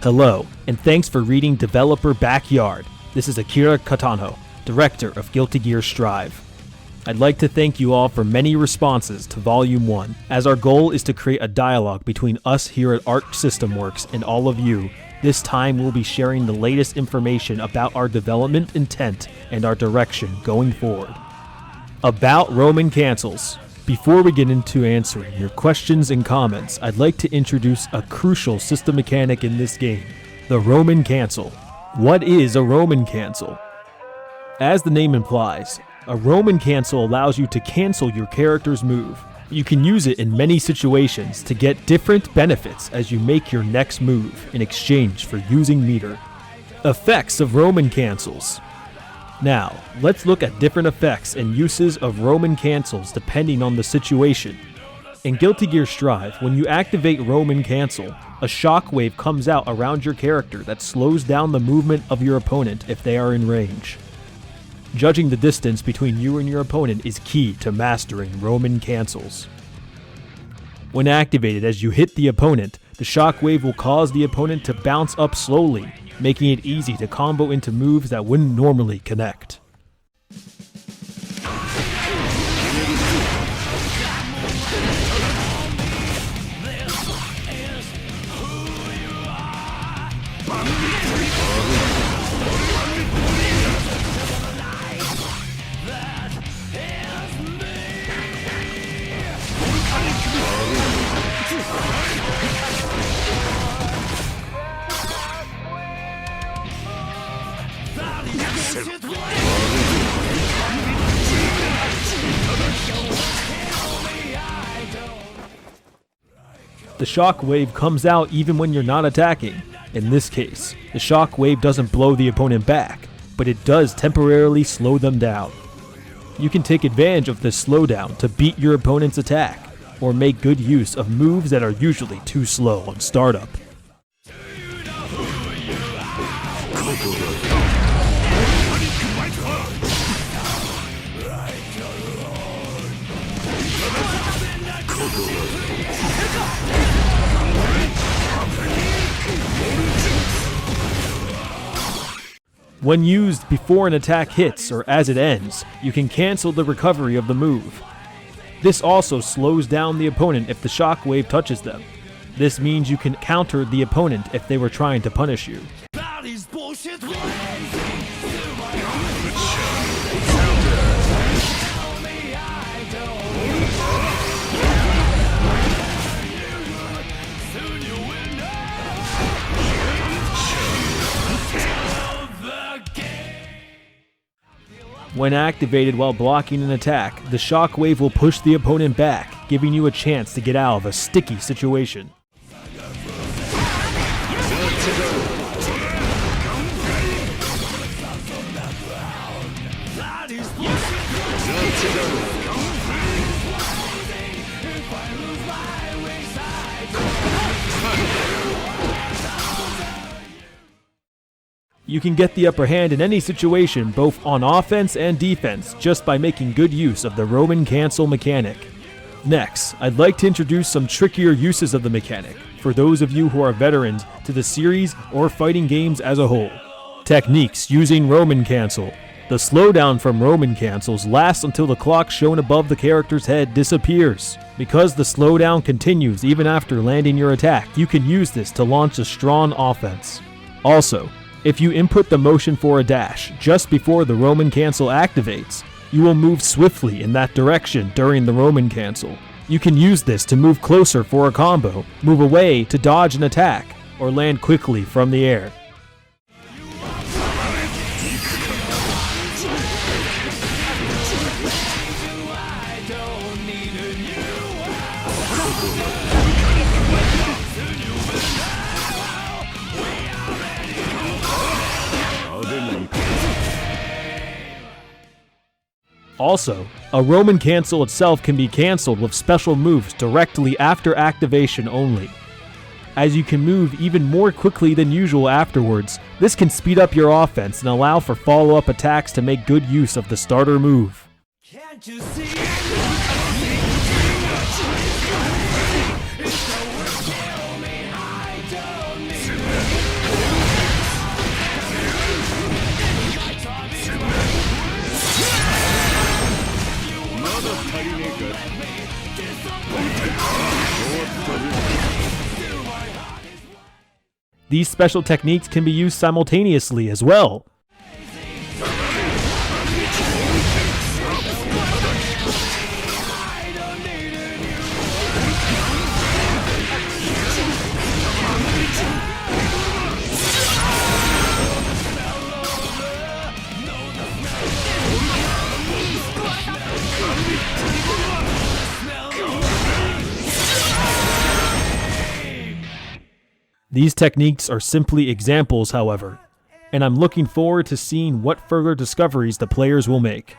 Hello, and thanks for reading Developer Backyard. This is Akira Katano, director of Guilty Gear Strive. I'd like to thank you all for many responses to Volume 1, as our goal is to create a dialogue between us here at Arc System Works and all of you. This time we'll be sharing the latest information about our development intent and our direction going forward. About Roman cancels. Before we get into answering your questions and comments, I'd like to introduce a crucial system mechanic in this game, the Roman cancel. What is a Roman cancel? As the name implies, a Roman cancel allows you to cancel your character's move. You can use it in many situations to get different benefits as you make your next move in exchange for using meter. Effects of Roman cancels. Now, let's look at different effects and uses of Roman cancels depending on the situation. In Guilty Gear Strive, when you activate Roman cancel, a shockwave comes out around your character that slows down the movement of your opponent if they are in range. Judging the distance between you and your opponent is key to mastering Roman cancels. When activated as you hit the opponent, the shockwave will cause the opponent to bounce up slowly, making it easy to combo into moves that wouldn't normally connect. The shockwave comes out even when you're not attacking. In this case, the shockwave doesn't blow the opponent back, but it does temporarily slow them down. You can take advantage of this slowdown to beat your opponent's attack, or make good use of moves that are usually too slow on startup. When used before an attack hits or as it ends, you can cancel the recovery of the move. This also slows down the opponent if the shockwave touches them. This means you can counter the opponent if they were trying to punish you. When activated while blocking an attack, the shockwave will push the opponent back, giving you a chance to get out of a sticky situation. You can get the upper hand in any situation, both on offense and defense, just by making good use of the Roman cancel mechanic. Next, I'd like to introduce some trickier uses of the mechanic, for those of you who are veterans to the series or fighting games as a whole. Techniques using Roman cancel. The slowdown from Roman cancels lasts until the clock shown above the character's head disappears. Because the slowdown continues even after landing your attack, you can use this to launch a strong offense. Also, if you input the motion for a dash just before the Roman cancel activates, you will move swiftly in that direction during the Roman cancel. You can use this to move closer for a combo, move away to dodge an attack, or land quickly from the air. Also, a Roman cancel itself can be cancelled with special moves directly after activation only. As you can move even more quickly than usual afterwards, this can speed up your offense and allow for follow-up attacks to make good use of the starter move. Can't you see? These special techniques can be used simultaneously as well. These techniques are simply examples, however, and I'm looking forward to seeing what further discoveries the players will make.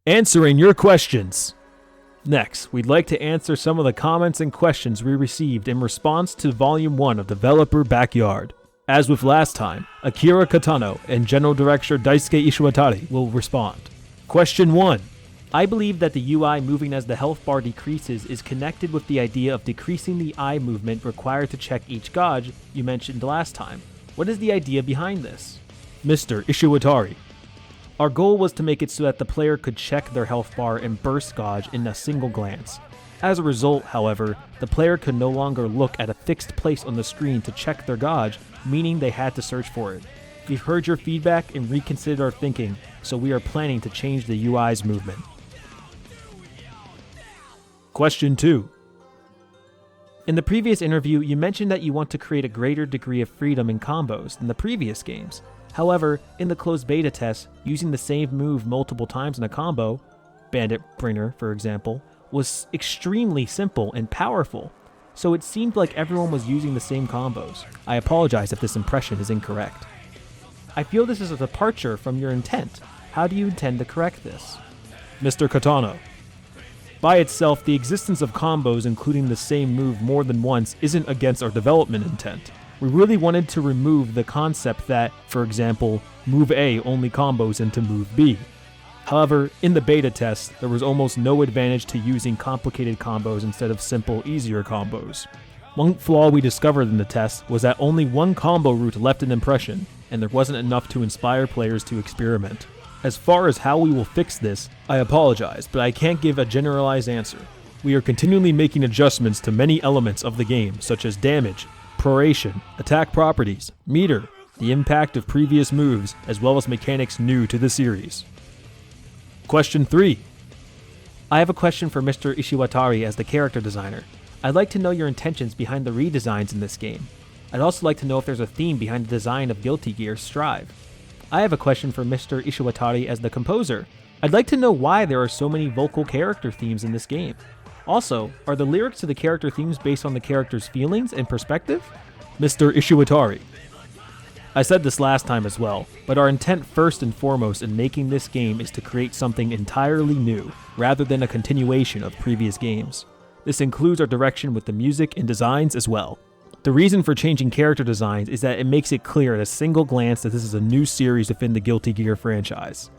Answering your questions. Next, we'd like to answer some of the comments and questions we received in response to Volume 1 of Developer Backyard. As with last time, Akira Katano and General Director Daisuke Ishiwatari will respond. Question 1. I believe that the UI moving as the health bar decreases is connected with the idea of decreasing the eye movement required to check each gauge you mentioned last time. What is the idea behind this? Mr. Ishiwatari. Our goal was to make it so that the player could check their health bar and burst gauge in a single glance. As a result, however, the player could no longer look at a fixed place on the screen to check their gauge, meaning they had to search for it. We've heard your feedback and reconsidered our thinking, so we are planning to change the UI's movement. Question 2. In the previous interview, you mentioned that you want to create a greater degree of freedom in combos than the previous games. However, in the closed beta test, using the same move multiple times in a combo, Bandit Bringer for example, was extremely simple and powerful, so it seemed like everyone was using the same combos. I apologize if this impression is incorrect. I feel this is a departure from your intent. How do you intend to correct this? Mr. Katano. By itself, the existence of combos including the same move more than once isn't against our development intent. We really wanted to remove the concept that, for example, move A only combos into move B. However, in the beta test, there was almost no advantage to using complicated combos instead of simple, easier combos. One flaw we discovered in the test was that only one combo route left an impression, and there wasn't enough to inspire players to experiment. As far as how we will fix this, I apologize, but I can't give a generalized answer. We are continually making adjustments to many elements of the game, such as damage, proration, attack properties, meter, the impact of previous moves, as well as mechanics new to the series. Question 3. I have a question for Mr. Ishiwatari as the character designer. I'd like to know your intentions behind the redesigns in this game. I'd also like to know if there's a theme behind the design of Guilty Gear Strive. I have a question for Mr. Ishiwatari as the composer. I'd like to know why there are so many vocal character themes in this game. Also, are the lyrics to the character themes based on the character's feelings and perspective? Mr. Ishiwatari. I said this last time as well, but our intent first and foremost in making this game is to create something entirely new, rather than a continuation of previous games. This includes our direction with the music and designs as well. The reason for changing character designs is that it makes it clear at a single glance that this is a new series within the Guilty Gear franchise.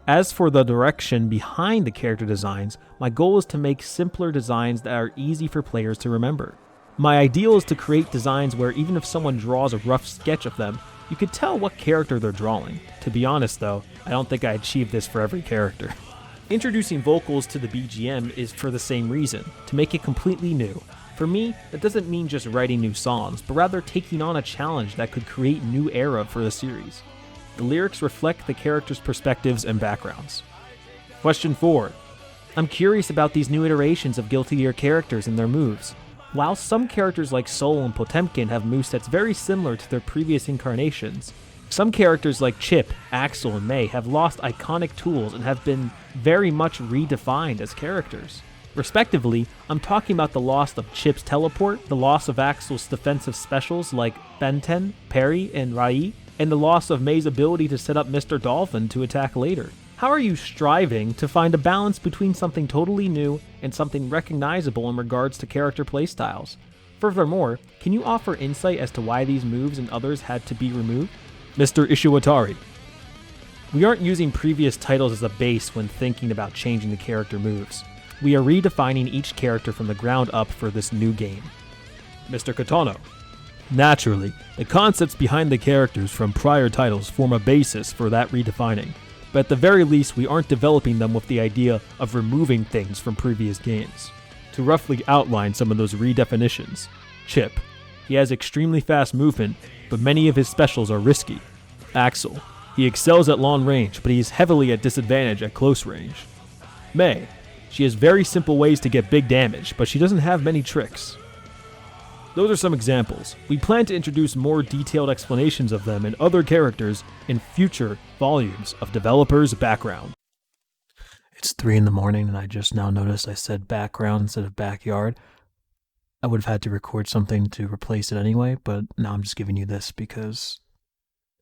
As for the direction behind the character designs, my goal is to make simpler designs that are easy for players to remember. My ideal is to create designs where even if someone draws a rough sketch of them, you could tell what character they're drawing. To be honest though, I don't think I achieved this for every character. Introducing vocals to the BGM is for the same reason, to make it completely new. For me, that doesn't mean just writing new songs, but rather taking on a challenge that could create new era for the series. The lyrics reflect the characters' perspectives and backgrounds. Question 4. I'm curious about these new iterations of Guilty Gear characters and their moves. While some characters like Soul and Potemkin have movesets very similar to their previous incarnations, some characters like Chip, Axel, and May have lost iconic tools and have been very much redefined as characters. Respectively, I'm talking about the loss of Chip's teleport, the loss of Axel's defensive specials like Benten, Parry, and Rai, and the loss of May's ability to set up Mr. Dolphin to attack later. How are you striving to find a balance between something totally new and something recognizable in regards to character playstyles? Furthermore, can you offer insight as to why these moves and others had to be removed? Mr. Ishiwatari. We aren't using previous titles as a base when thinking about changing the character moves. We are redefining each character from the ground up for this new game. Mr. Katano. Naturally, the concepts behind the characters from prior titles form a basis for that redefining, but at the very least we aren't developing them with the idea of removing things from previous games. To roughly outline some of those redefinitions, Chip. He has extremely fast movement, but many of his specials are risky. Axel. He excels at long range, but he is heavily at disadvantage at close range. Mei. She has very simple ways to get big damage, but she doesn't have many tricks. Those are some examples. We plan to introduce more detailed explanations of them and other characters in future volumes of Developer's Background. It's 3 in the morning and I just now noticed I said background instead of backyard. I would have had to record something to replace it anyway, but now I'm just giving you this because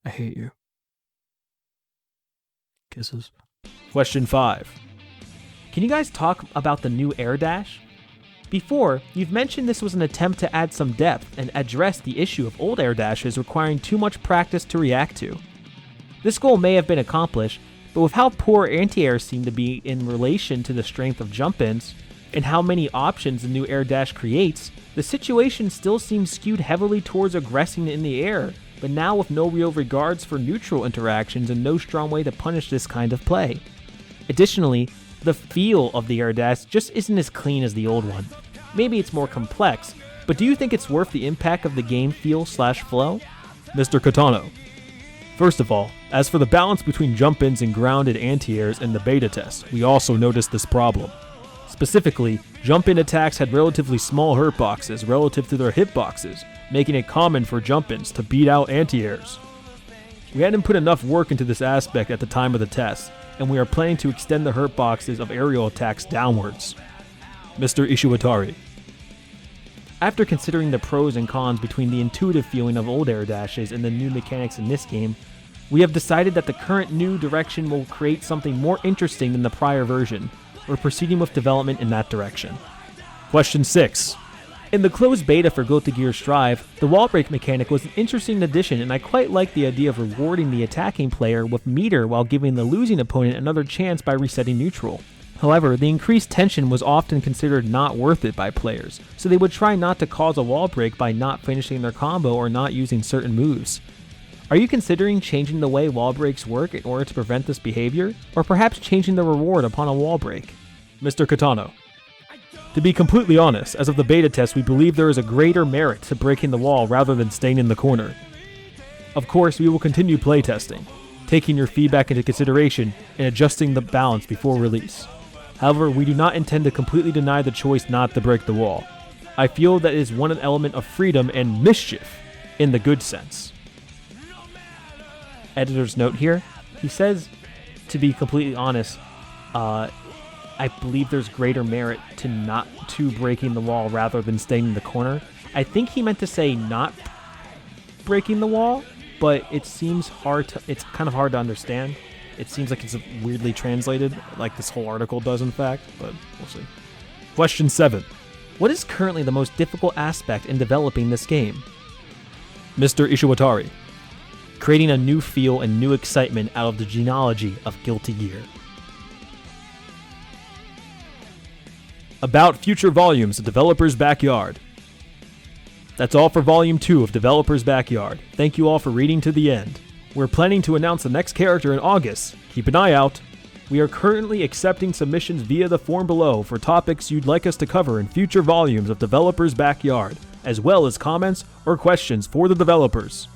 I hate you. Kisses. Question 5. Can you guys talk about the new Airdash? Before, you've mentioned this was an attempt to add some depth and address the issue of old Airdashes requiring too much practice to react to. This goal may have been accomplished, but with how poor anti-air seem to be in relation to the strength of jump-ins, and how many options the new Airdash creates, the situation still seems skewed heavily towards aggressing in the air, but now with no real regards for neutral interactions and no strong way to punish this kind of play. Additionally, the feel of the Airdash just isn't as clean as the old one. Maybe it's more complex, but do you think it's worth the impact of the game feel/flow? Mr. Katano. First of all, as for the balance between jump-ins and grounded anti-airs in the beta test, we also noticed this problem. Specifically, jump-in attacks had relatively small hurt boxes relative to their hitboxes, making it common for jump-ins to beat out anti-airs. We hadn't put enough work into this aspect at the time of the test, and we are planning to extend the hurt boxes of aerial attacks downwards. Mr. Ishiwatari. After considering the pros and cons between the intuitive feeling of old Airdashes and the new mechanics in this game, we have decided that the current new direction will create something more interesting than the prior version. We're proceeding with development in that direction. Question 6. In the closed beta for Guilty Gear Strive, the wall break mechanic was an interesting addition, and I quite like the idea of rewarding the attacking player with meter while giving the losing opponent another chance by resetting neutral. However, the increased tension was often considered not worth it by players, so they would try not to cause a wall break by not finishing their combo or not using certain moves. Are you considering changing the way wall breaks work in order to prevent this behavior, or perhaps changing the reward upon a wall break? Mr. Katano. To be completely honest, as of the beta test, we believe there is a greater merit to breaking the wall rather than staying in the corner. Of course, we will continue playtesting, taking your feedback into consideration and adjusting the balance before release. However, we do not intend to completely deny the choice not to break the wall. I feel that it is one element of freedom and mischief in the good sense. Editor's note here, he says, to be completely honest, I believe there's greater merit to breaking the wall rather than staying in the corner. I think he meant to say not breaking the wall, but it seems it's kind of hard to understand. It seems like it's weirdly translated, like this whole article does in fact, but we'll see. Question 7. What is currently the most difficult aspect in developing this game? Mr. Ishiwatari. Creating a new feel and new excitement out of the genealogy of Guilty Gear. About future volumes of Developer's Backyard. That's all for Volume 2 of Developer's Backyard. Thank you all for reading to the end. We're planning to announce the next character in August. Keep an eye out. We are currently accepting submissions via the form below for topics you'd like us to cover in future volumes of Developer's Backyard, as well as comments or questions for the developers.